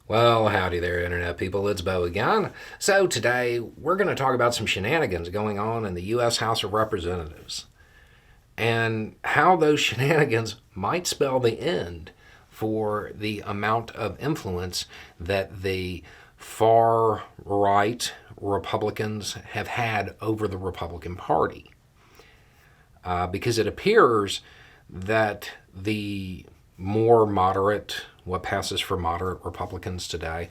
Well, howdy there, Internet people. It's Bo again. So, today we're going to talk about some shenanigans going on in the U.S. House of Representatives and how those shenanigans might spell the end for the amount of influence that the far right Republicans have had over the Republican Party. Because it appears that the more moderate, what passes for moderate Republicans today,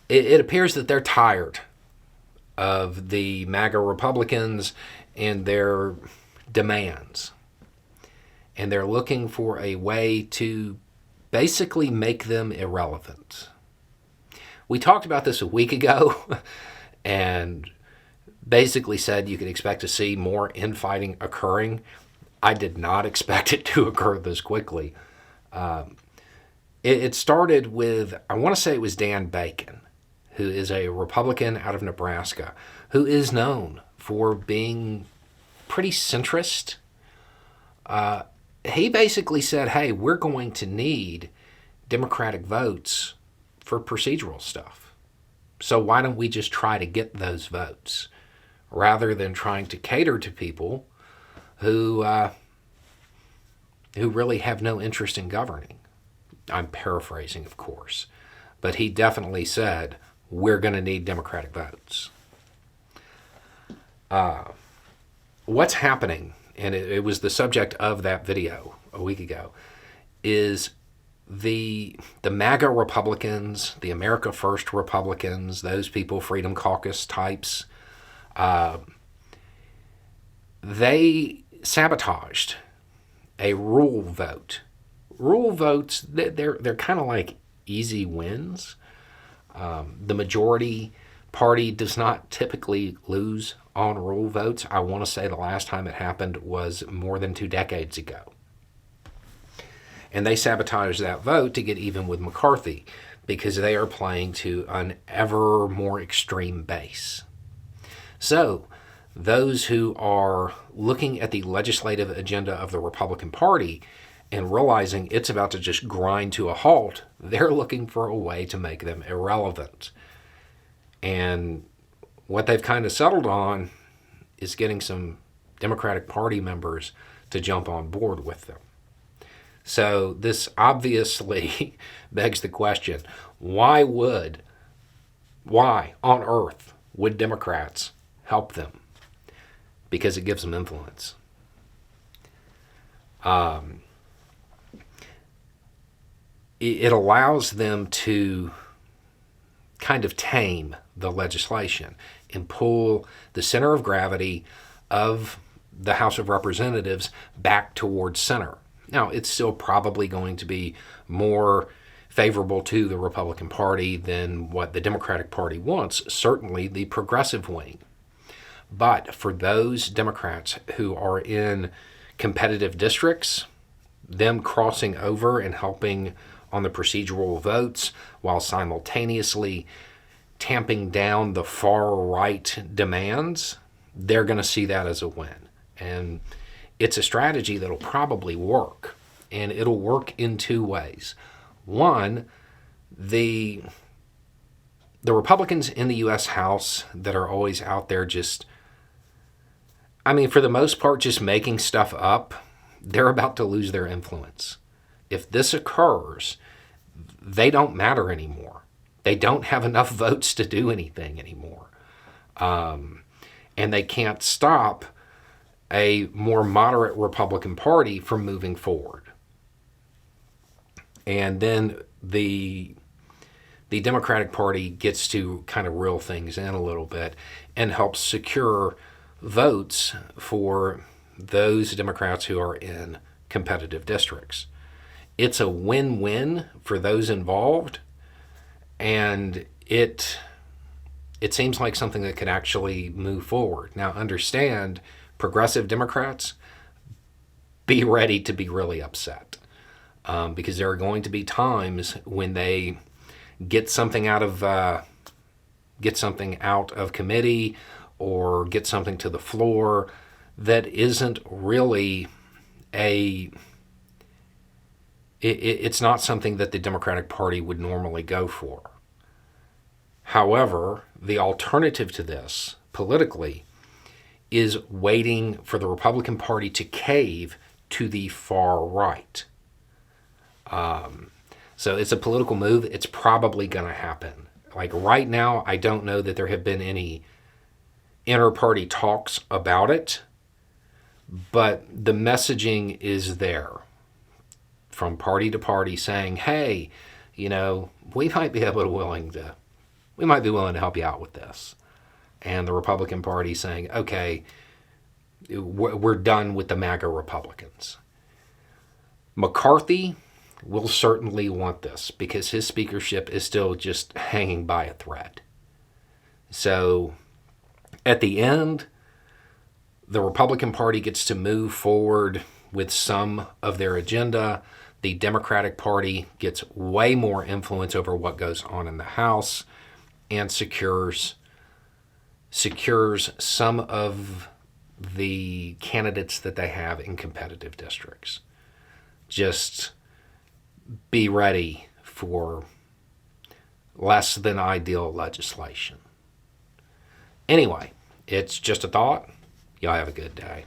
it appears that they're tired of the MAGA Republicans and their demands. And they're looking for a way to basically make them irrelevant. We talked about this a week ago and basically said you could expect to see more infighting occurring. I did not expect it to occur this quickly. It started with, I want to say it was Dan Bacon, who is a Republican out of Nebraska, who is known for being pretty centrist. He basically said, hey, we're going to need Democratic votes for procedural stuff. So why don't we just try to get those votes rather than trying to cater to people who really have no interest in governing? I'm paraphrasing, of course, but he definitely said we're going to need Democratic votes. What's happening, and it was the subject of that video a week ago, is the MAGA Republicans, the America First Republicans, those people, Freedom Caucus types, they sabotaged a rule vote. Rule votes, they're kind of like easy wins. The majority party does not typically lose on rule votes. I want to say the last time it happened was more than 2 decades ago. And they sabotaged that vote to get even with McCarthy because they are playing to an ever more extreme base. So, those who are looking at the legislative agenda of the Republican Party and realizing it's about to just grind to a halt, they're looking for a way to make them irrelevant. And what they've kind of settled on is getting some Democratic Party members to jump on board with them. So this obviously begs the question, why on earth would Democrats help them? Because it gives them influence. It allows them to kind of tame the legislation and pull the center of gravity of the House of Representatives back towards center. Now, it's still probably going to be more favorable to the Republican Party than what the Democratic Party wants, certainly the progressive wing. But for those Democrats who are in competitive districts, them crossing over and helping on the procedural votes while simultaneously tamping down the far right demands, they're going to see that as a win. And it's a strategy that'll probably work, and it'll work in 2 ways. One, the Republicans in the U.S. House that are always out there just, for the most part, just making stuff up, they're about to lose their influence. If this occurs, they don't matter anymore. They don't have enough votes to do anything anymore. And they can't stop a more moderate Republican Party from moving forward. And then the Democratic Party gets to kind of reel things in a little bit and helps secure votes for those Democrats who are in competitive districts. It's a win-win for those involved, and it seems like something that could actually move forward. Now, understand, progressive Democrats, be ready to be really upset, because there are going to be times when they get something out of committee or get something to the floor that isn't really a It's not something that the Democratic Party would normally go for. However, the alternative to this, politically, is waiting for the Republican Party to cave to the far right. So it's a political move. It's probably going to happen. Like right now, I don't know that there have been any inter-party talks about it, but the messaging is there from party to party saying, hey, we might be willing to help you out with this. And the Republican Party saying, okay, we're done with the MAGA Republicans. McCarthy will certainly want this because his speakership is still just hanging by a thread. So at the end, the Republican Party gets to move forward with some of their agenda. The Democratic Party gets way more influence over what goes on in the House and secures some of the candidates that they have in competitive districts. Just be ready for less than ideal legislation. Anyway, it's just a thought. Y'all have a good day.